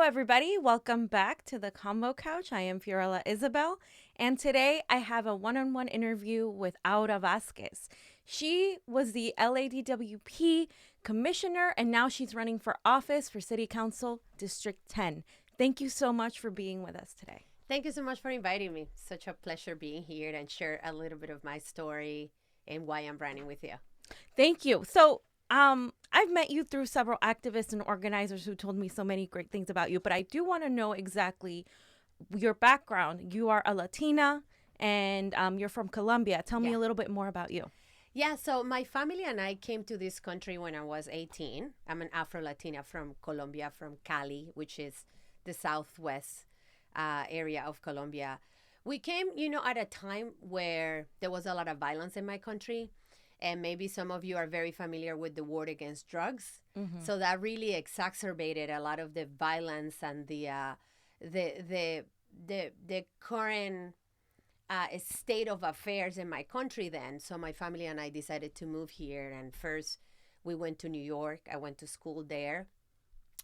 everybody. Welcome back to the CONVO Couch. I am Fiorella Isabel, and today I have a one-on-one interview with Aura Vasquez. She was the LADWP commissioner, and now she's running for office for City Council District 10. Thank you so much for being with us today. Thank you so much for inviting me. Such a pleasure being here and share a little bit of my story and why I'm running with you. Thank you. So, I've met you through several activists and organizers who told me so many great things about you, but I do want to know exactly your background. You are a Latina and you're from Colombia. Tell me a little bit more about you. Yeah, so my family and I came to this country when I was 18. I'm an Afro-Latina from Colombia, from Cali, which is the southwest area of Colombia. We came, at a time where there was a lot of violence in my country. And maybe some of you are very familiar with the war against drugs. Mm-hmm. So that really exacerbated a lot of the violence and the current state of affairs in my country then. So my family and I decided to move here. And first, we went to New York. I went to school there.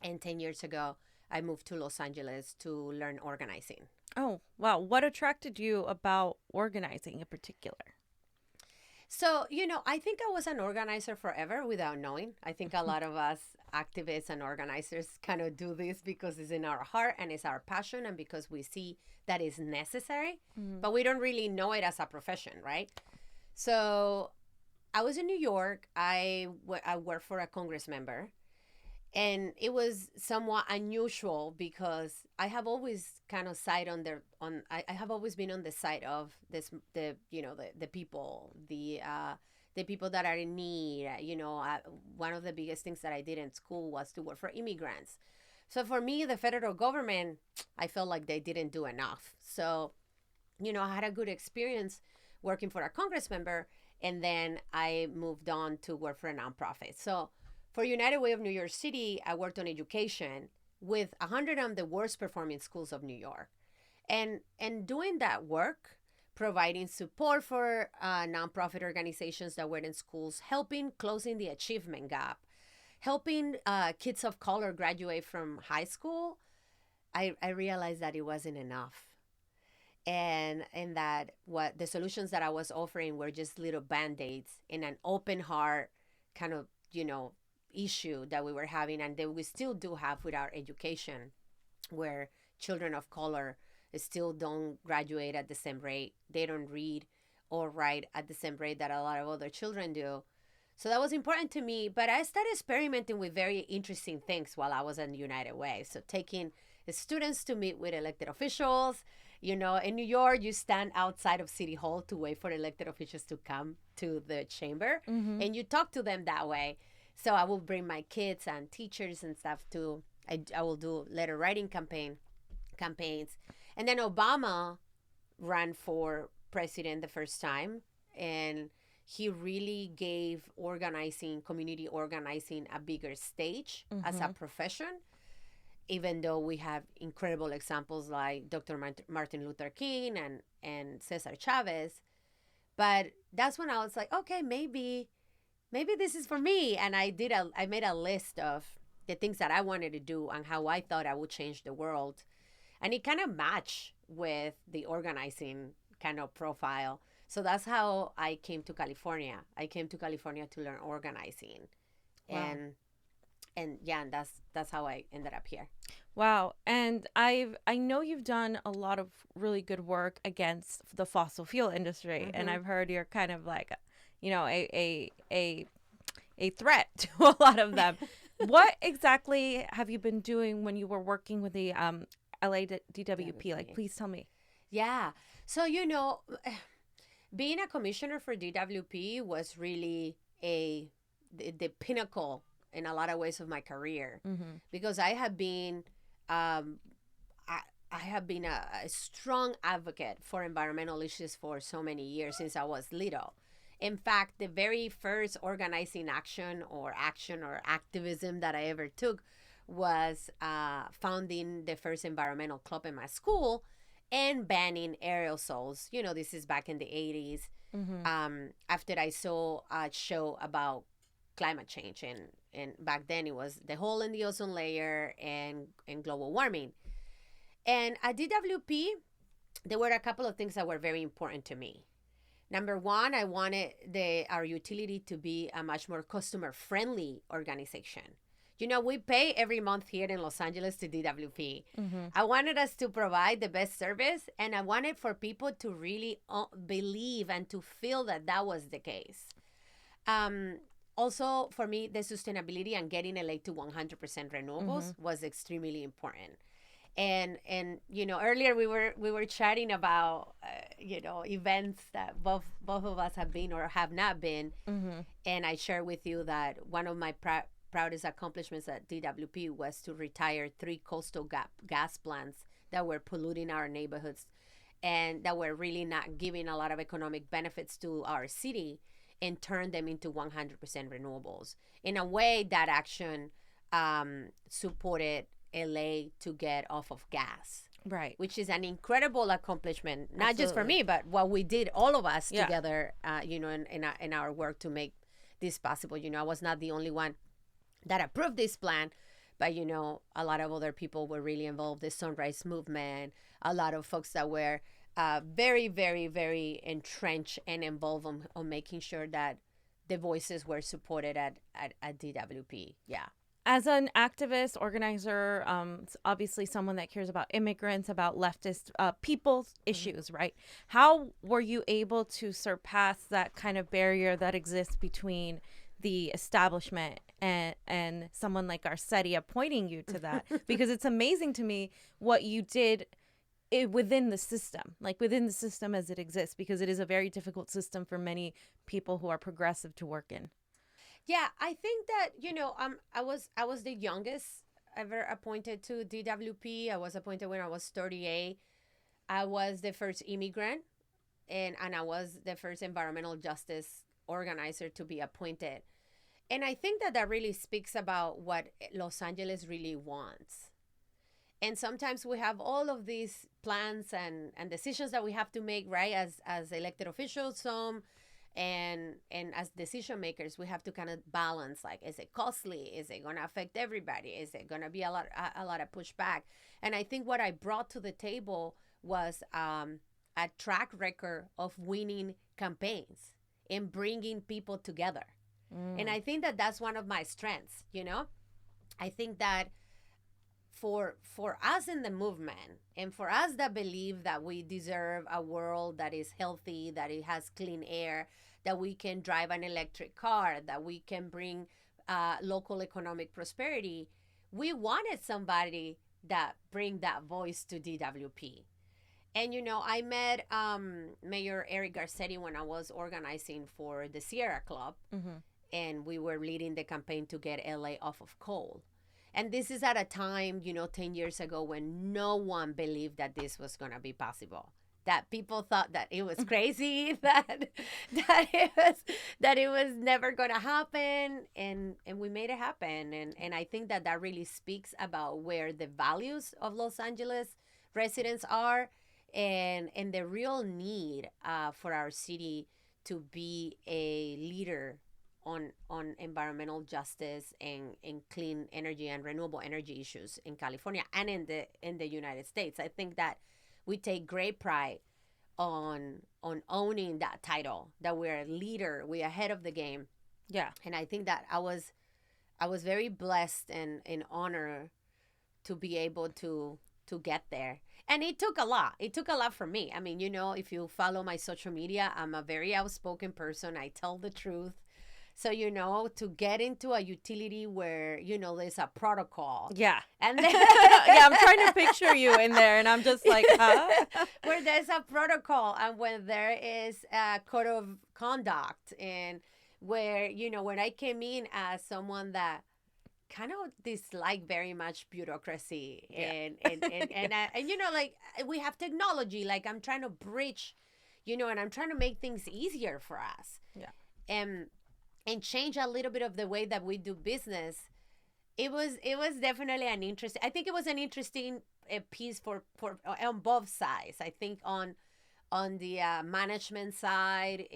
And 10 years ago, I moved to Los Angeles to learn organizing. Oh, wow. What attracted you about organizing in particular? So, I think I was an organizer forever without knowing. I think a lot of us activists and organizers kind of do this because it's in our heart and it's our passion and because we see that it's necessary, but we don't really know it as a profession, right? So I was in New York. I worked for a Congress member. And it was somewhat unusual because I have always kind of I have always been on the side of the people, the people that are in need. One of the biggest things that I did in school was to work for immigrants. So for me, the federal government, I felt like they didn't do enough. So, I had a good experience working for a Congress member, and then I moved on to work for a nonprofit. So for United Way of New York City, I worked on education with 100 of the worst performing schools of New York. And doing that work, providing support for nonprofit organizations that were in schools, helping closing the achievement gap, helping kids of color graduate from high school, I realized that it wasn't enough. And that what the solutions that I was offering were just little band-aids in an open heart kind of, issue that we were having and that we still do have with our education, where children of color still don't graduate at the same rate. They don't read or write at the same rate that a lot of other children do. So that was important to me, but I started experimenting with very interesting things while I was in United Way. So taking the students to meet with elected officials. In New York, you stand outside of City Hall to wait for elected officials to come to the chamber, and you talk to them that way. So I will bring my kids and teachers and stuff to, I will do letter writing campaigns. And then Obama ran for president the first time, and he really gave community organizing a bigger stage as a profession, even though we have incredible examples like Dr. Martin Luther King and Cesar Chavez. But that's when I was like, okay, maybe this is for me. And I made a list of the things that I wanted to do and how I thought I would change the world. And it kind of matched with the organizing kind of profile. So that's how I came to California. I came to California to learn organizing. Wow. And that's how I ended up here. Wow. And I know you've done a lot of really good work against the fossil fuel industry. And I've heard you're kind of like a threat to a lot of them. What exactly have you been doing when you were working with the LADWP? Like, please tell me. Yeah. So, being a commissioner for DWP was really the pinnacle in a lot of ways of my career, because I have been I have been a strong advocate for environmental issues for so many years since I was little. In fact, the very first organizing action or activism that I ever took was founding the first environmental club in my school and banning aerosols. This is back in the 80s. After I saw a show about climate change, and back then it was the hole in the ozone layer and global warming. And at DWP, there were a couple of things that were very important to me. Number one, I wanted our utility to be a much more customer-friendly organization. You know, we pay every month here in Los Angeles to DWP. Mm-hmm. I wanted us to provide the best service, and I wanted for people to really believe and to feel that that was the case. Also, for me, the sustainability and getting LA to 100% renewables was extremely important. And you know, earlier we were chatting about you know, events that both of us have been or have not been. And I shared with you that one of my proudest accomplishments at DWP was to retire 3 coastal gas plants that were polluting our neighborhoods and that were really not giving a lot of economic benefits to our city, and turn them into 100% renewables. In a way, that action supported LA to get off of gas. Right. Which is an incredible accomplishment, not Absolutely. just for me, but what we did, all of us together, you know, in our work to make this possible. You know, I was not the only one that approved this plan, but, you know, a lot of other people were really involved. The Sunrise Movement, a lot of folks that were very, very, very entrenched and involved on making sure that the voices were supported at DWP. Yeah. As an activist, organizer, obviously someone that cares about immigrants, about leftist people's issues, right? How were you able to surpass that kind of barrier that exists between the establishment and someone like Garcetti pointing you to that? Because it's amazing to me what you did within the system, like within the system as it exists, because it is a very difficult system for many people who are progressive to work in. Yeah, I think that, you know, I was the youngest ever appointed to DWP. I was appointed when I was 38. I was the first immigrant, and I was the first environmental justice organizer to be appointed. And I think that really speaks about what Los Angeles really wants. And sometimes we have all of these plans and decisions that we have to make, right, as elected officials, and as decision makers, we have to kind of balance, like, is it costly? Is it going to affect everybody? Is it going to be a lot of pushback? And I think what I brought to the table was a track record of winning campaigns and bringing people together. And I think that that's one of my strengths, you know? I think that for us in the movement, and for us that believe that we deserve a world that is healthy, that it has clean air, that we can drive an electric car, that we can bring local economic prosperity, we wanted somebody that bring that voice to DWP. And, you know, I met Mayor Eric Garcetti when I was organizing for the Sierra Club, and we were leading the campaign to get LA off of coal. And this is at a time, you know, 10 years ago when no one believed that this was going to be possible. That people thought that it was crazy, that it was never going to happen, and we made it happen. And I think that really speaks about where the values of Los Angeles residents are, and the real need for our city to be a leader on environmental justice and clean energy and renewable energy issues in California and in the United States. I think that we take great pride on owning that title, that we're a leader, we're ahead of the game. Yeah. And I think that I was very blessed and honored to be able to get there. And it took a lot. It took a lot for me. I mean, you know, if you follow my social media, I'm a very outspoken person. I tell the truth. So, you know, to get into a utility where, you know, there's a protocol. Yeah. And then yeah, I'm trying to picture you in there, and I'm just like, huh? Where there's a protocol, and when there is a code of conduct, and where, you know, when I came in as someone that kind of dislike very much bureaucracy, and you know, like, we have technology, like, I'm trying to bridge, you know, and I'm trying to make things easier for us. Yeah. And change a little bit of the way that we do business. It was definitely an interesting, I think it was an interesting piece for on both sides. I think on the management side,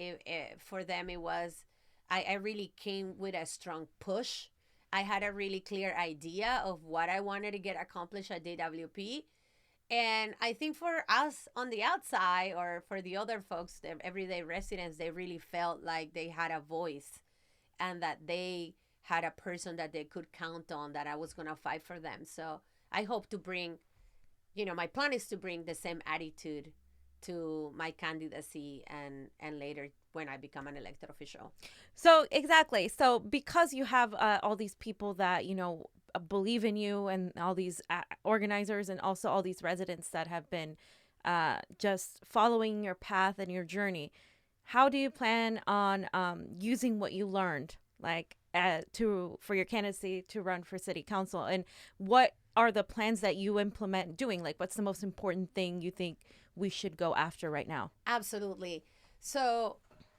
for them it was I really came with a strong push. I had a really clear idea of what I wanted to get accomplished at DWP. And I think for us on the outside, or for the other folks, the everyday residents, they really felt like they had a voice and that they had a person that they could count on, that I was going to fight for them. So I hope to bring, my plan is to bring the same attitude to my candidacy and later when I become an elected official. So exactly. So because you have all these people that believe in you, and all these organizers, and also all these residents that have been just following your path and your journey, how do you plan on using what you learned, like for your candidacy to run for city council, and what are the plans that you implement doing? Like, what's the most important thing you think we should go after right now? Absolutely. So,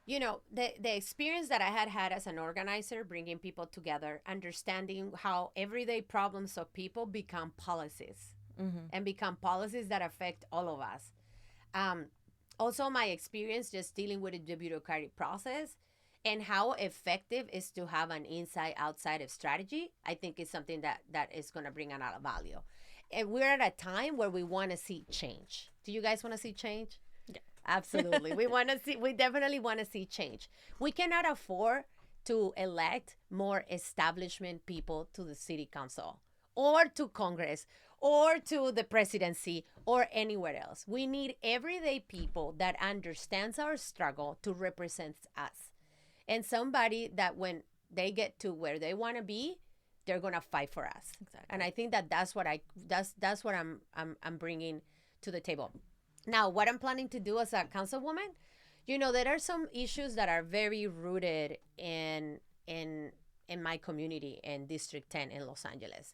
the experience that I had as an organizer, bringing people together, understanding how everyday problems of people become policies, and become policies that affect all of us. Also, my experience just dealing with the bureaucratic process and how effective is to have an inside-outside of strategy, I think is something that is going to bring a lot of value. And we're at a time where we want to see change. Do you guys want to see change? Yeah. Absolutely. We definitely want to see change. We cannot afford to elect more establishment people to the city council or to Congress or to the presidency or anywhere else. We need everyday people that understands our struggle to represent us. And somebody that when they get to where they want to be, they're going to fight for us. Exactly. And I think that's what I'm bringing to the table. Now, what I'm planning to do as a councilwoman, there are some issues that are very rooted in my community in District 10 in Los Angeles.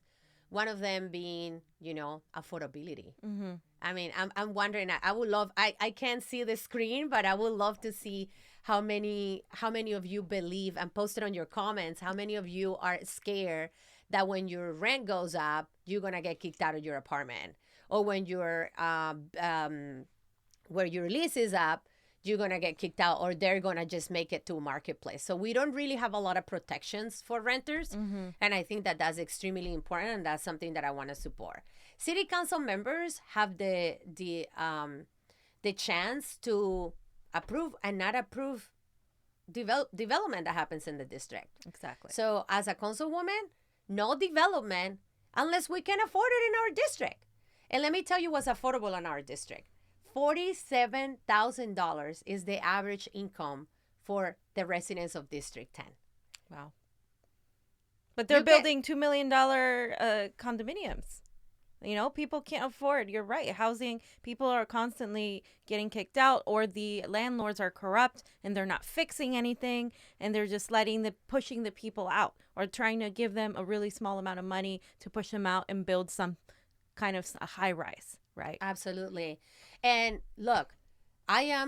One of them being, affordability. Mm-hmm. I mean, I'm wondering, I would love, I can't see the screen, but I would love to see how many of you believe, and post it on your comments, how many of you are scared that when your rent goes up, you're going to get kicked out of your apartment, or when your where your lease is up, you're going to get kicked out, or they're going to just make it to a marketplace. So we don't really have a lot of protections for renters. Mm-hmm. And I think that that's extremely important, and that's something that I want to support. City council members have the chance to approve and not approve development that happens in the district. Exactly. So as a councilwoman, no development unless we can afford it in our district. And let me tell you what's affordable in our district. $47,000 is the average income for the residents of District 10. Wow. But they're building $2 million condominiums. People can't afford. You're right. Housing, people are constantly getting kicked out, or the landlords are corrupt and they're not fixing anything, and they're just pushing the people out, or trying to give them a really small amount of money to push them out and build some kind of a high rise, right? Absolutely. And look, I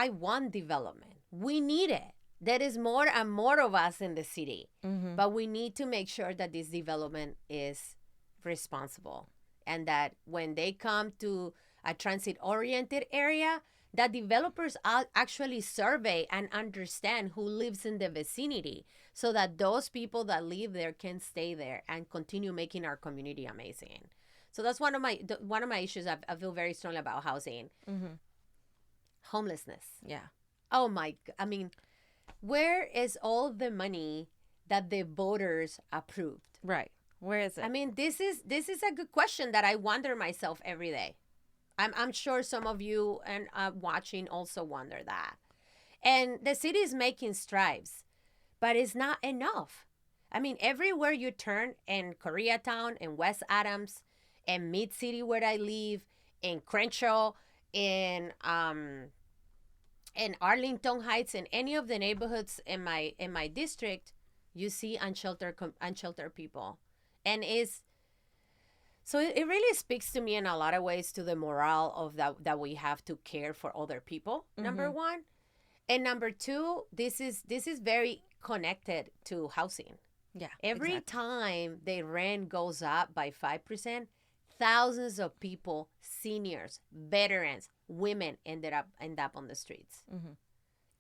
want development. We need it. There is more and more of us in the city, but we need to make sure that this development is responsible, and that when they come to a transit-oriented area, that developers actually survey and understand who lives in the vicinity, so that those people that live there can stay there and continue making our community amazing. So that's one of my issues. I feel very strongly about housing. Homelessness. Yeah. Oh my! I mean, where is all the money that the voters approved? Right. Where is it? I mean, this is a good question that I wonder myself every day. I'm sure some of you and watching also wonder that. And the city is making strides, but it's not enough. I mean, everywhere you turn in Koreatown, in West Adams, in Mid City where I live, in Crenshaw, in Arlington Heights, in any of the neighborhoods in my district, you see unsheltered people. And so it really speaks to me in a lot of ways to the morale of that we have to care for other people, number one. And number two, this is very connected to housing. Yeah. Every time the rent goes up by 5%, thousands of people, seniors, veterans, women end up on the streets.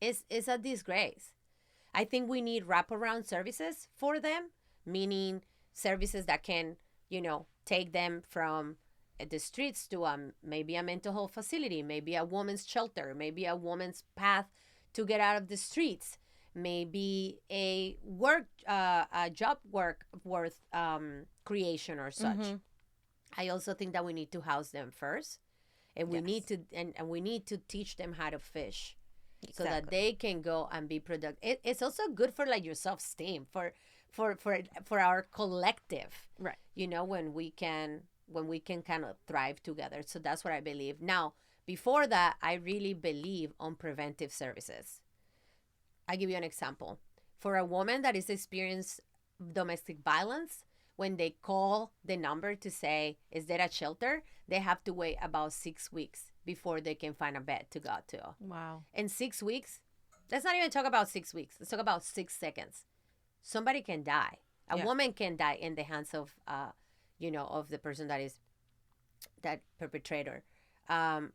It's a disgrace. I think we need wraparound services for them, meaning services that can, take them from the streets to maybe a mental health facility, maybe a woman's shelter, maybe a woman's path to get out of the streets, maybe a job worth creation or such. Mm-hmm. I also think that we need to house them first, and we Yes. need to and we need to teach them how to fish, so that Exactly. they can go and be productive. It's also good for like your self-esteem, for our collective, Right. when we can kind of thrive together. So that's what I believe. Now, before that, I really believe on preventive services. I give you an example. For a woman that is experiencing domestic violence, when they call the number to say, is there a shelter, they have to wait about 6 weeks before they can find a bed to go to. Wow. In 6 weeks, let's not even talk about 6 weeks. Let's talk about 6 seconds. Somebody can die. A Yeah. woman can die in the hands of, of the person that perpetrator. Um,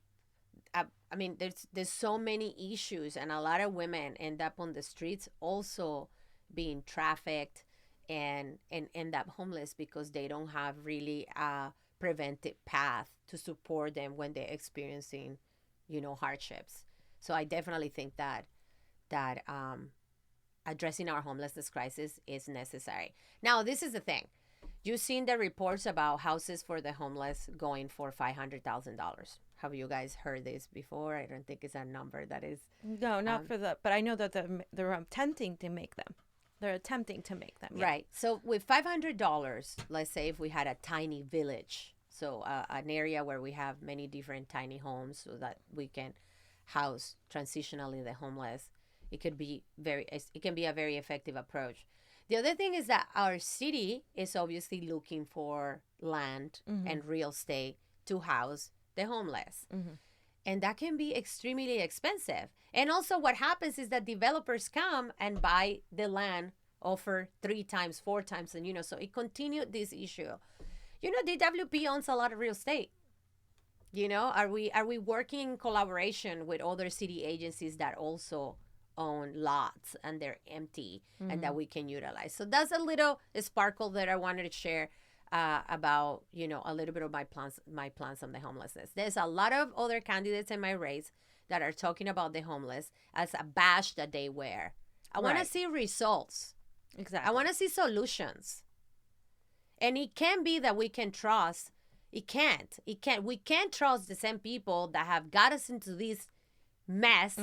I mean, there's so many issues, and a lot of women end up on the streets also being trafficked and end up homeless because they don't have really a preventive path to support them when they're experiencing, hardships. So I definitely think that addressing our homelessness crisis is necessary. Now, this is the thing. You've seen the reports about houses for the homeless going for $500,000. Have you guys heard this before? I don't think it's a number that is. No, not for the. But I know that they're attempting to make them. They're attempting to make them. Yeah. Right. So with $500, let's say if we had a tiny village, so an area where we have many different tiny homes so that we can house transitionally the homeless, it can be a very effective approach. The other thing is that our city is obviously looking for land and real estate to house the homeless. Mm-hmm. And that can be extremely expensive. And also what happens is that developers come and buy the land, offer 3 times, 4 times, and so it continued this issue. DWP owns a lot of real estate. Are we working in collaboration with other city agencies that also own lots and they're empty and that we can utilize? So that's a little sparkle that I wanted to share about a little bit of my plans on the homelessness. There's a lot of other candidates in my race that are talking about the homeless as a badge that they wear. I want to see results. Exactly. I want to see solutions. And it can be that we can trust. We can't trust the same people that have got us into this mess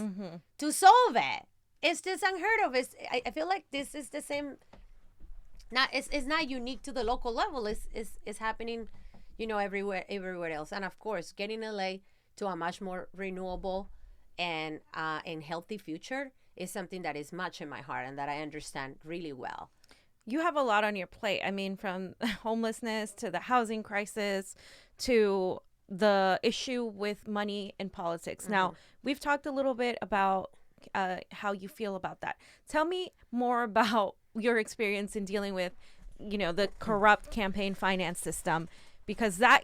to solve it. It's just unheard of. I feel like this is the same. It's not unique to the local level. It's happening, everywhere else. And of course, getting LA to a much more renewable and healthy future is something that is much in my heart and that I understand really well. You have a lot on your plate. I mean, from homelessness to the housing crisis to the issue with money in politics. Now, we've talked a little bit about how you feel about that. Tell me more about your experience in dealing with, the corrupt campaign finance system, because that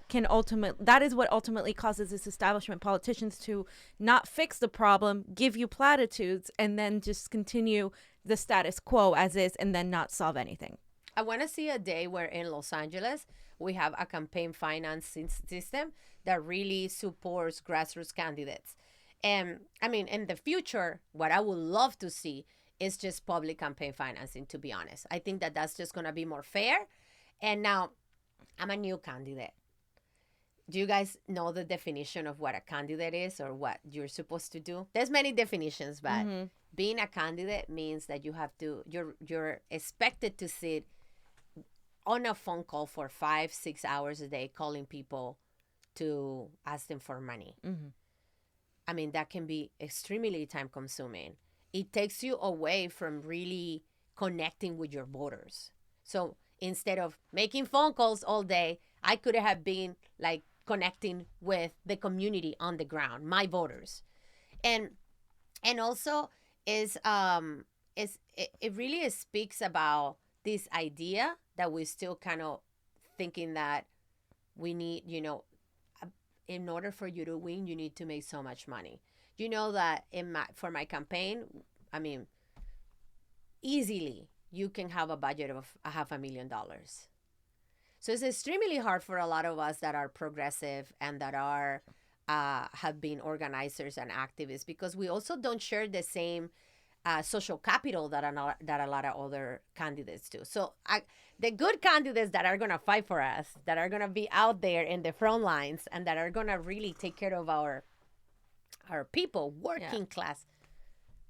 is what ultimately causes this establishment politicians to not fix the problem, give you platitudes, and then just continue the status quo as is and then not solve anything. I want to see a day where in Los Angeles we have a campaign finance system that really supports grassroots candidates. And I mean, in the future, what I would love to see is just public campaign financing, to be honest. I think that that's just going to be more fair. And now, I'm a new candidate. Do you guys know the definition of what a candidate is or what you're supposed to do? There's many definitions, but being a candidate means that you're expected to sit on a phone call for 5-6 hours a day calling people to ask them for money. I mean, that can be extremely time consuming. It takes you away from really connecting with your voters. So instead of making phone calls all day, I could have been like connecting with the community on the ground, my voters. And also it really speaks about this idea that we're still kind of thinking that we need, in order for you to win, you need to make so much money. You know that for my campaign, I mean, easily you can have a budget of $500,000. So it's extremely hard for a lot of us that are progressive and that are have been organizers and activists, because we also don't share the same social capital that a lot of other candidates do. So the good candidates that are going to fight for us, that are going to be out there in the front lines, and that are going to really take care of our people, working class,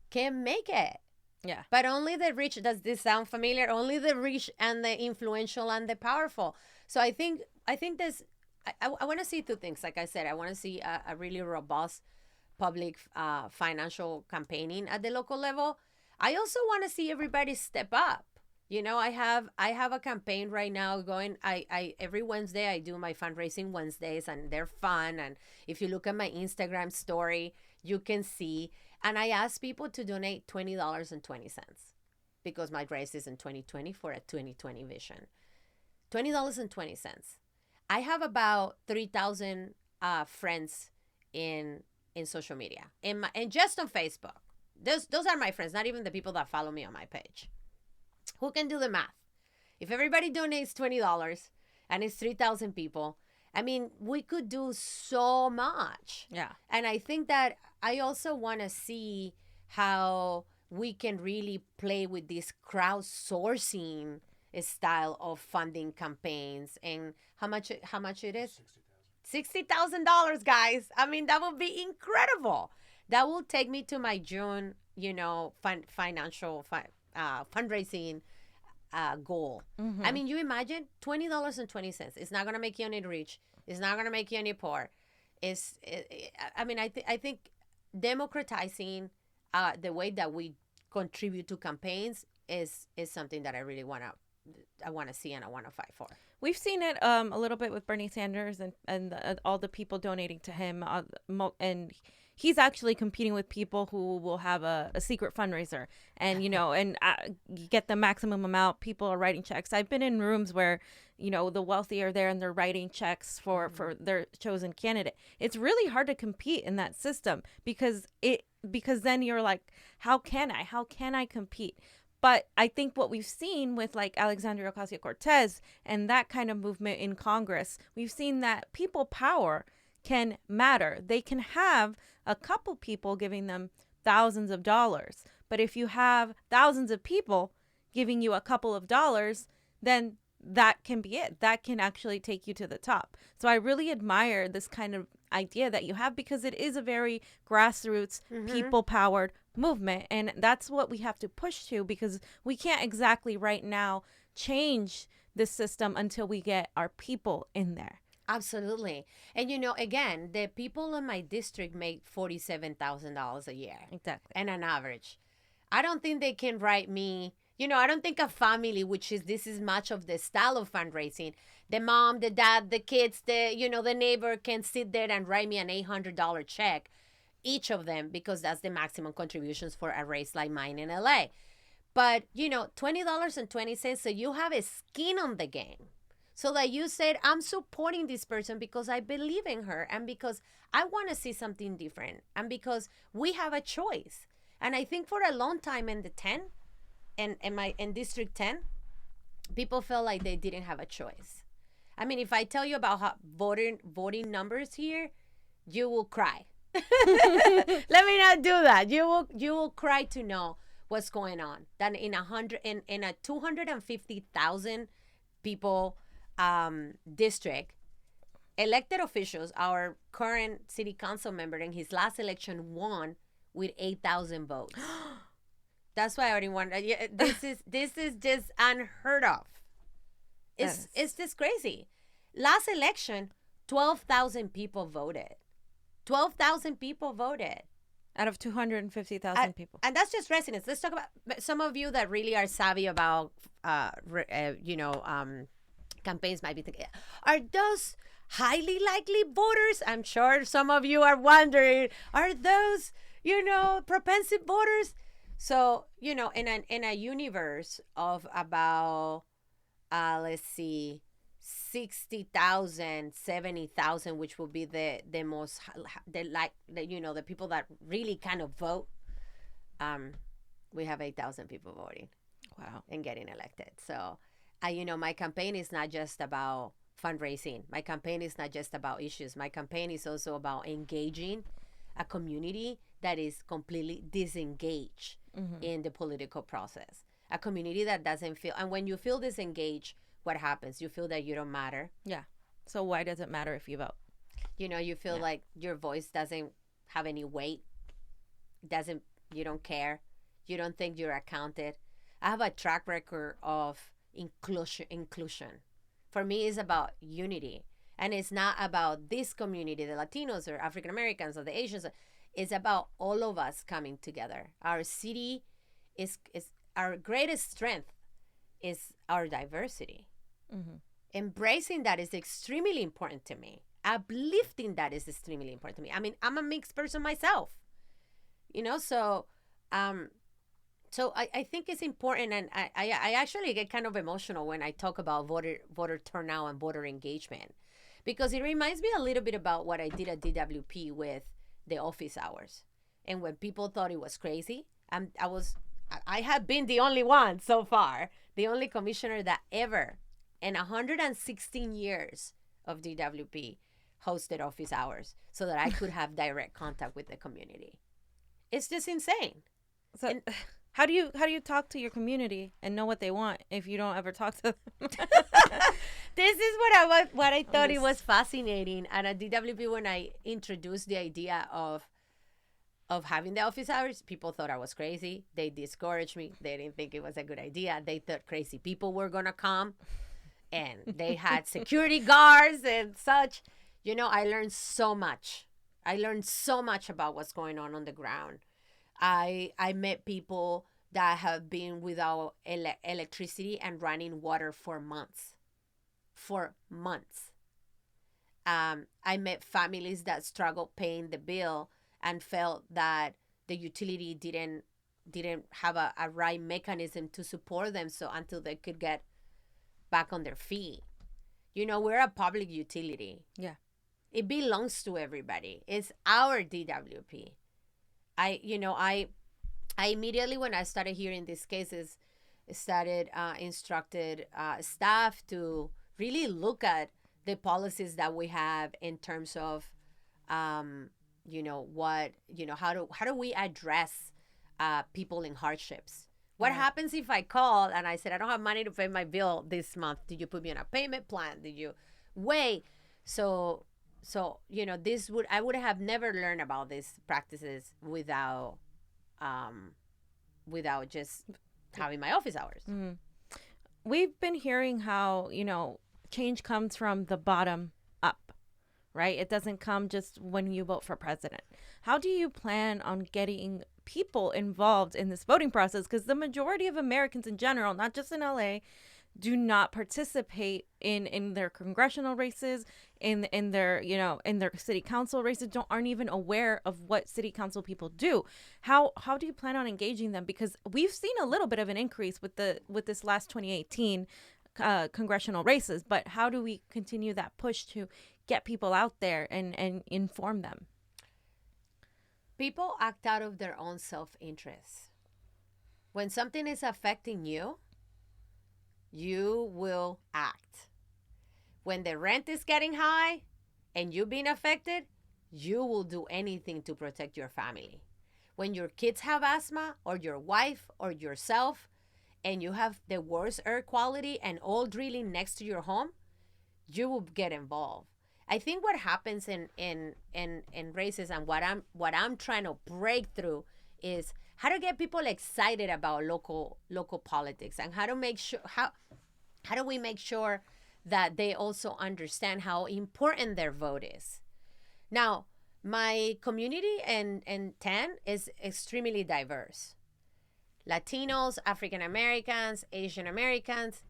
can make it. Yeah. But only the rich. Does this sound familiar? Only the rich and the influential and the powerful. So I think there's, I want to see two things. Like I said, I want to see a really robust public financial campaigning at the local level. I also want to see everybody step up. You know, I have a campaign right now going. I every Wednesday I do my fundraising Wednesdays, and they're fun. And if you look at my Instagram story, you can see. And I ask people to donate $20.20 because my race is in 2020 for a 2020 vision. $20.20. I have about 3,000 friends in social media and just on Facebook. Those are my friends, not even the people that follow me on my page. Who can do the math? If everybody donates $20 and it's 3,000 people, I mean, we could do so much. Yeah. And I think that I also want to see how we can really play with this crowdsourcing style of funding campaigns. And how much it is? $60,000, guys. I mean, that would be incredible. That will take me to my June, financial fundraising goal. Mm-hmm. I mean, you imagine $20.20. It's not going to make you any rich. It's not going to make you any poor. I think democratizing the way that we contribute to campaigns is something that I really want to see and I want to fight for. We've seen it a little bit with Bernie Sanders and all the people donating to him, and he's actually competing with people who will have a secret fundraiser, and you get the maximum amount. People are writing checks. I've been in rooms where the wealthy are there and they're writing checks for their chosen candidate. It's really hard to compete in that system because then you're like, how can I compete? But I think what we've seen with like Alexandria Ocasio-Cortez and that kind of movement in Congress, we've seen that people power can matter. They can have a couple people giving them thousands of dollars. But if you have thousands of people giving you a couple of dollars, then that can be it. That can actually take you to the top. So I really admire this kind of idea that you have, because it is a very grassroots, people-powered movement. And that's what we have to push to, because we can't exactly right now change the system until we get our people in there. Absolutely. And, again, the people in my district make $47,000 a year. Exactly. And an average. I don't think they can write me, I don't think a family, this is much of the style of fundraising. The mom, the dad, the kids, the neighbor can sit there and write me an $800 check, each of them, because that's the maximum contributions for a race like mine in LA. But, $20.20, so you have a skin on the game. So that you said, I'm supporting this person because I believe in her and because I want to see something different and because we have a choice. And I think for a long time in the 10, in District 10, people felt like they didn't have a choice. I mean, if I tell you about how voting numbers here, you will cry. Let me not do that. You will cry to know what's going on. That in a 250,000 people district, elected officials, our current city council member in his last election won with 8,000 votes. That's why I already want. This is just unheard of. It's just crazy. Last election, 12,000 people voted. 12,000 people voted. Out of 250,000 people. And that's just residents. Let's talk about some of you that really are savvy about, campaigns might be thinking, are those highly likely voters? I'm sure some of you are wondering, are those, propensive voters? So, in a universe of about, 60,000, 70,000, which will be the most, the people that really kind of vote, we have 8,000 people voting. Wow. and getting elected. So, my campaign is not just about fundraising. My campaign is not just about issues. My campaign is also about engaging a community that is completely disengaged in the political process. A community that doesn't feel, and when you feel disengaged, what happens? You feel that you don't matter. Yeah. So why does it matter if you vote? You feel like your voice doesn't have any weight. Doesn't You don't care. You don't think you're accounted. I have a track record of inclusion. For me, it's about unity. And it's not about this community, the Latinos or African Americans or the Asians. It's about all of us coming together. Our city is our greatest strength is our diversity. Embracing that is extremely important to me. Uplifting that is extremely important to me. I mean, I'm a mixed person myself, so I think it's important, and I actually get kind of emotional when I talk about voter turnout and voter engagement, because it reminds me a little bit about what I did at DWP with the office hours. And when people thought it was crazy, I have been the only one so far, the only commissioner that ever in 116 years of DWP hosted office hours so that I could have direct contact with the community. It's just insane. So how do you talk to your community and know what they want if you don't ever talk to them? This is what I thought it was fascinating. And at DWP, when I introduced the idea of having the office hours, people thought I was crazy. They discouraged me. They didn't think it was a good idea. They thought crazy people were going to come. And they had security guards and such. I learned so much. I learned so much about what's going on the ground. I met people that have been without electricity and running water for months. I met families that struggled paying the bill and felt that the utility didn't have a right mechanism to support them until they could get back on their feet. We're a public utility. Yeah. It belongs to everybody. It's our DWP. I immediately, when I started hearing these cases, instructed staff to really look at the policies that we have in terms of, how do we address people in hardships? What happens if I call and I said, I don't have money to pay my bill this month? Did you put me on a payment plan? Did you wait? So I would have never learned about these practices without just having my office hours. Mm-hmm. We've been hearing how, change comes from the bottom up, right? It doesn't come just when you vote for president. How do you plan on getting people involved in this voting process? Because the majority of Americans in general, not just in LA, do not participate in their congressional races, in their in their city council races, aren't even aware of what city council people do. How do you plan on engaging them? Because we've seen a little bit of an increase with this last 2018 congressional races, but how do we continue that push to get people out there and inform them? People act out of their own self-interest. When something is affecting you, you will act. When the rent is getting high and you've been affected, you will do anything to protect your family. When your kids have asthma, or your wife or yourself, and you have the worst air quality and all drilling next to your home, you will get involved. I think what happens in races, and what I'm trying to break through, is how to get people excited about local politics, and how to make sure how do we make sure that they also understand how important their vote is. Now, my community in 10 is extremely diverse. Latinos, African Americans, Asian Americans,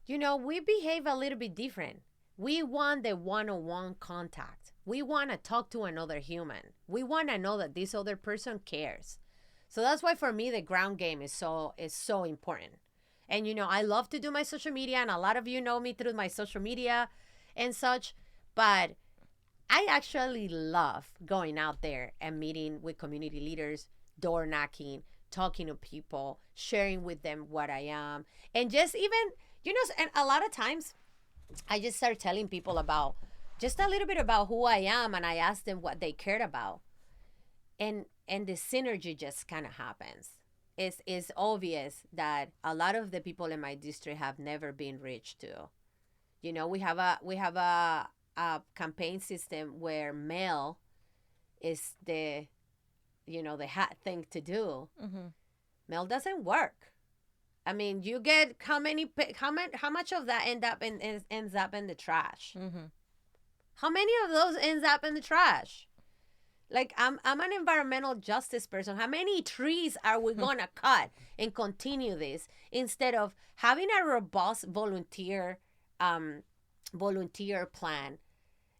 we behave a little bit different. We want the one-on-one contact. We want to talk to another human. We want to know that this other person cares. So that's why for me the ground game is so important. And I love to do my social media, and a lot of you know me through my social media and such, but I actually love going out there and meeting with community leaders, door knocking, talking to people, sharing with them what I am, and just even, and a lot of times I just start telling people about just a little bit about who I am, and I ask them what they cared about, and the synergy just kind of happens. It's obvious that a lot of the people in my district have never been reached to. We have a campaign system where mail is the hot thing to do. Mail doesn't work. I mean, you get how much of that ends up in the trash? How many of those ends up in the trash? Like, I'm an environmental justice person. How many trees are we gonna cut and continue this instead of having a robust volunteer plan?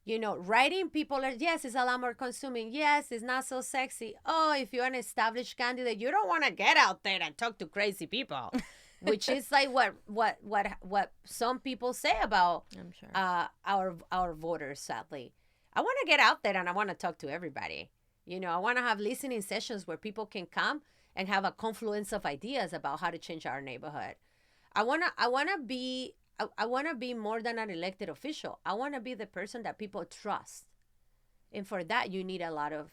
Writing people are, yes, it's a lot more consuming. Yes, it's not so sexy. Oh, if you're an established candidate, you don't want to get out there and talk to crazy people, which is like what some people say about, I'm sure, our voters. Sadly, I want to get out there and I want to talk to everybody. I want to have listening sessions where people can come and have a confluence of ideas about how to change our neighborhood. I want to be more than an elected official. I want to be the person that people trust. And for that, you need a lot of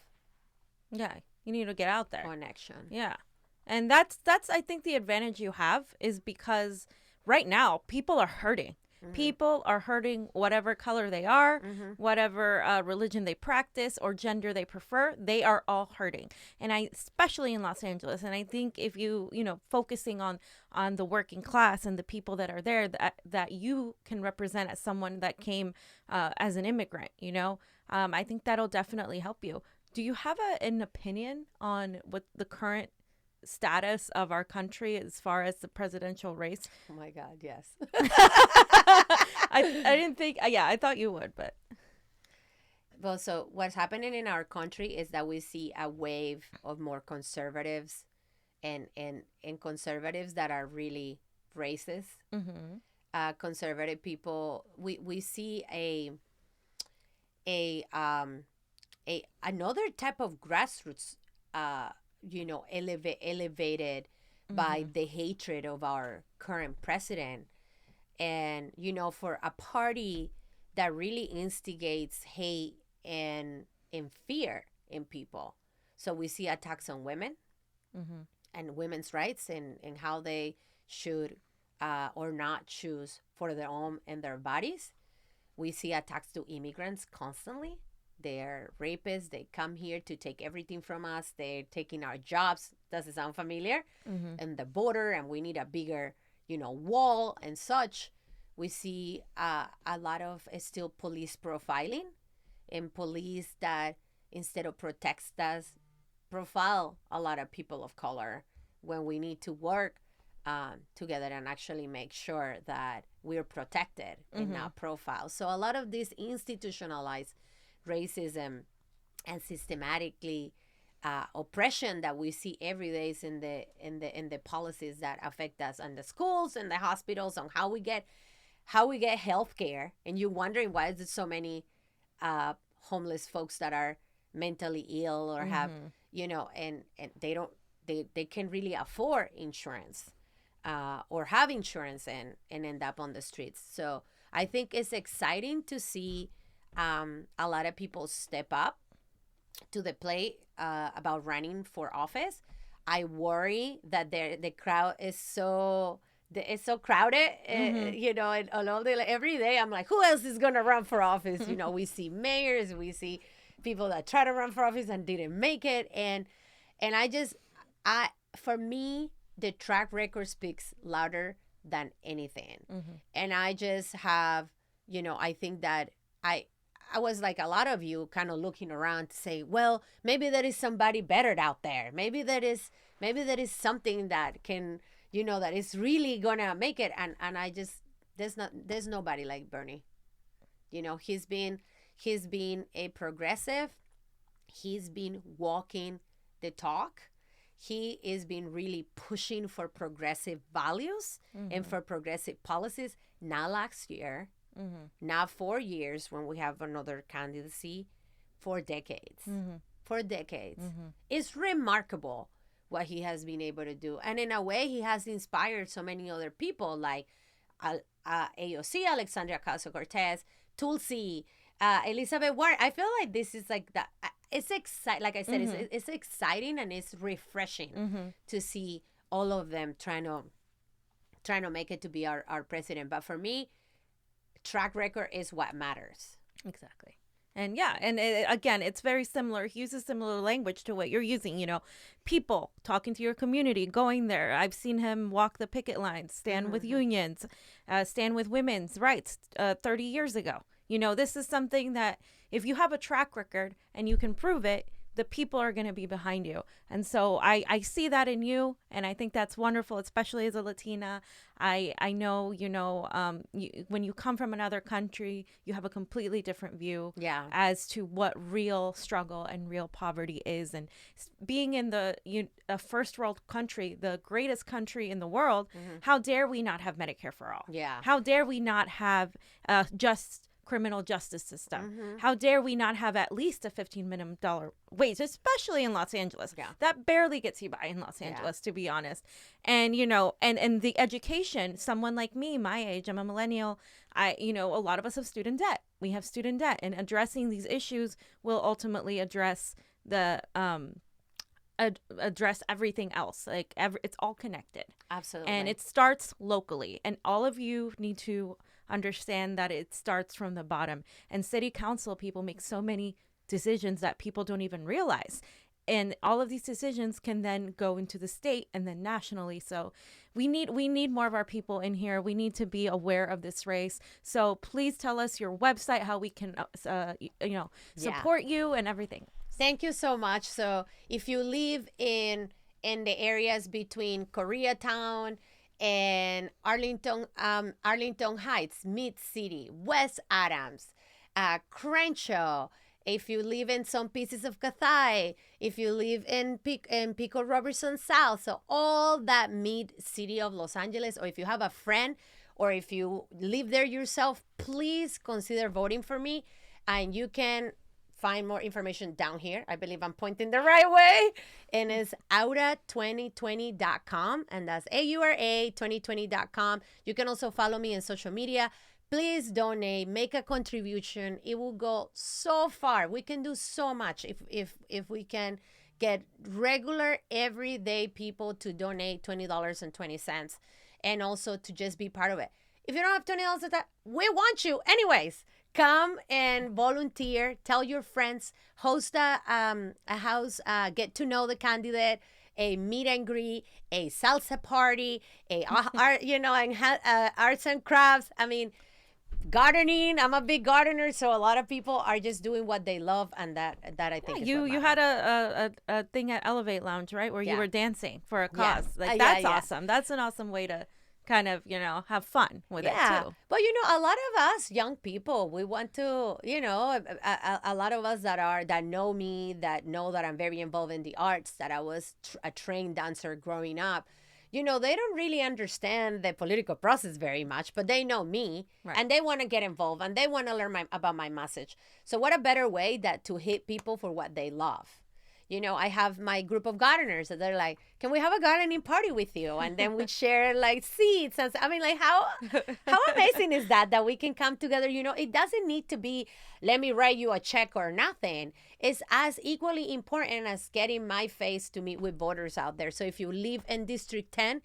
you need to get out there. connection. Yeah. And that's I think the advantage you have is because right now people are hurting. People are hurting whatever color they are, whatever religion they practice or gender they prefer. They are all hurting. And especially in Los Angeles. And I think if focusing on the working class and the people that are there that you can represent as someone that came as an immigrant, I think that'll definitely help you. Do you have an opinion on what the current status of our country as far as the presidential race? Oh my God, yes. I didn't think, I thought you would, but. Well, so what's happening in our country is that we see a wave of more conservatives and conservatives that are really racist. Conservative people, we see another type of grassroots elevated by the hatred of our current president. And, for a party that really instigates hate and fear in people. So we see attacks on women and women's rights and how they should or not choose for their own and their bodies. We see attacks to immigrants constantly. They're rapists. They come here to take everything from us. They're taking our jobs. Does it sound familiar? And the border, and we need a bigger, wall and such. We see a lot of still police profiling, and police that instead of protect us, profile a lot of people of color when we need to work together and actually make sure that we're protected and not profiled. So a lot of this institutionalized racism and systematically oppression that we see every day is in the policies that affect us in the schools and the hospitals, on how we get health care. And you're wondering why is there so many homeless folks that are mentally ill or have and they can't really afford insurance or have insurance and end up on the streets. So I think it's exciting to see a lot of people step up to the plate about running for office. I worry that the crowd is so crowded, and every day I'm like, who else is gonna run for office? We see mayors, we see people that try to run for office and didn't make it, and for me, the track record speaks louder than anything. And I just have, I think that I was like a lot of you kind of looking around to say, well, maybe there is somebody better out there. Maybe there is something that can, that is really gonna make it. And I just, there's nobody like Bernie. He's been a progressive. He's been walking the talk. He has been really pushing for progressive values and for progressive policies. Not last year, not 4 years when we have another candidacy, for decades. For decades. It's remarkable what he has been able to do. And in a way, he has inspired so many other people like AOC, Alexandria Ocasio-Cortez, Tulsi, Elizabeth Warren. I feel like this is like that. It's exciting. Like I said, it's exciting and it's refreshing to see all of them trying to make it to be our president. But for me, track record is what matters. Exactly. And yeah, and again, it's very similar. He uses similar language to what you're using, people talking to your community, going there. I've seen him walk the picket lines, stand with unions, stand with women's rights 30 years ago. This is something that if you have a track record and you can prove it, the people are going to be behind you. And so I see that in you, and I think that's wonderful, especially as a Latina. I know, when you come from another country, you have a completely different view as to what real struggle and real poverty is. And being in a first world country, the greatest country in the world, how dare we not have Medicare for all? Yeah. How dare we not have just criminal justice system? How dare we not have at least a $15 minimum wage, especially in Los Angeles? That barely gets you by in Los Angeles, to be honest. And and the education, someone like me, my age, I'm a millennial, a lot of us have student debt. We have student debt, and addressing these issues will ultimately address address everything else. Like it's all connected. Absolutely. And it starts locally, and all of you need to understand that it starts from the bottom. And city council people make so many decisions that people don't even realize, and all of these decisions can then go into the state and then nationally. So we need more of our people in here. We need to be aware of this race. So please tell us your website, how we can support you and everything. Thank you so much. So if you live in the areas between Koreatown and Arlington Heights, Mid-City, West Adams, Crenshaw, if you live in some pieces of Cathay, if you live in Pico Robertson South, so all that mid-city of Los Angeles, or if you have a friend, or if you live there yourself, please consider voting for me. And you can find more information down here. I believe I'm pointing the right way. And it's aura2020.com. And that's AURA2020.com. You can also follow me on social media. Please donate, make a contribution. It will go so far. We can do so much if we can get regular, everyday people to donate $20.20 and also to just be part of it. If you don't have $20 of that, we want you. Anyways, come and volunteer. Tell your friends. Host a house. Get to know the candidate. A meet and greet. A salsa party. Arts and crafts. I mean, gardening. I'm a big gardener, so a lot of people are just doing what they love, and that I think is you had a thing at Elevate Lounge, right, where you were dancing for a cause. That's awesome. That's an awesome way to kind of have fun with it too. But a lot of us young people, we want to, a lot of us that know me, that know that I'm very involved in the arts, that I was a trained dancer growing up. They don't really understand the political process very much, but they know me, and they want to get involved, and they want to learn about my message. So what a better way that to hit people for what they love. I have my group of gardeners that they're like, can we have a gardening party with you? And then we share like seeds. And I mean, like how amazing is that we can come together? It doesn't need to be, let me write you a check or nothing. It's as equally important as getting my face to meet with voters out there. So if you live in District 10,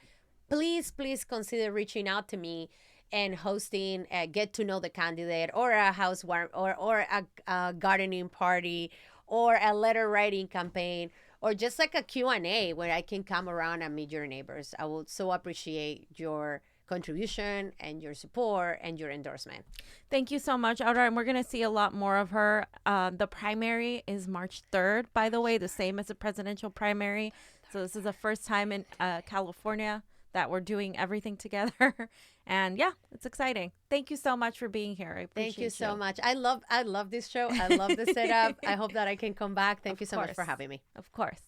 please consider reaching out to me and hosting a get to know the candidate, or a house warm, or a gardening party, or a letter writing campaign, or just like a Q&A where I can come around and meet your neighbors. I will so appreciate your contribution and your support and your endorsement. Thank you so much, Aura. And we're going to see a lot more of her. The primary is March 3rd, by the way, the same as the presidential primary. So this is the first time in California that we're doing everything together. And yeah, it's exciting. Thank you so much for being here. I appreciate Thank you so much. I love this show. I love the setup. I hope that I can come back. Thank you so much for having me. Of course.